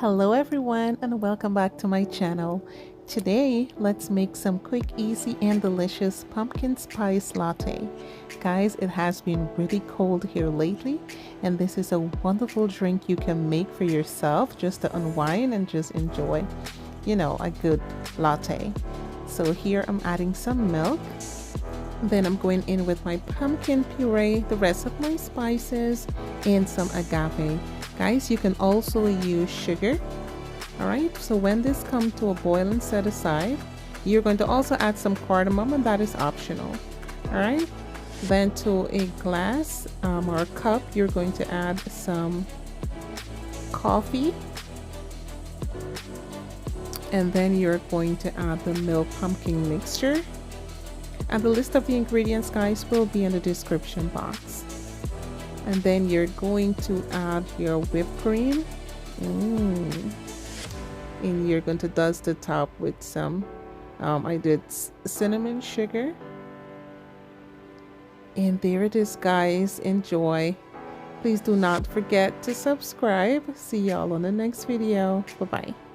Hello everyone and welcome back to my channel. Today let's make some quick, easy and delicious pumpkin spice latte. Guys, it has been really cold here lately and this is a wonderful drink you can make for yourself just to unwind and just enjoy, a good latte. So here I'm adding some milk. Then I'm going in with my pumpkin puree, the rest of my spices, and some agave. Guys, you can also use sugar. Alright, so when this comes to a boil and set aside, you're going to also add some cardamom, and that is optional. Alright, then to a glass or a cup, you're going to add some coffee. And then you're going to add the milk pumpkin mixture. And the list of the ingredients, guys, will be in the description box. And then you're going to add your whipped cream. And you're going to dust the top with some, I did cinnamon sugar. And there it is, guys. Enjoy. Please do not forget to subscribe. See y'all on the next video. Bye-bye.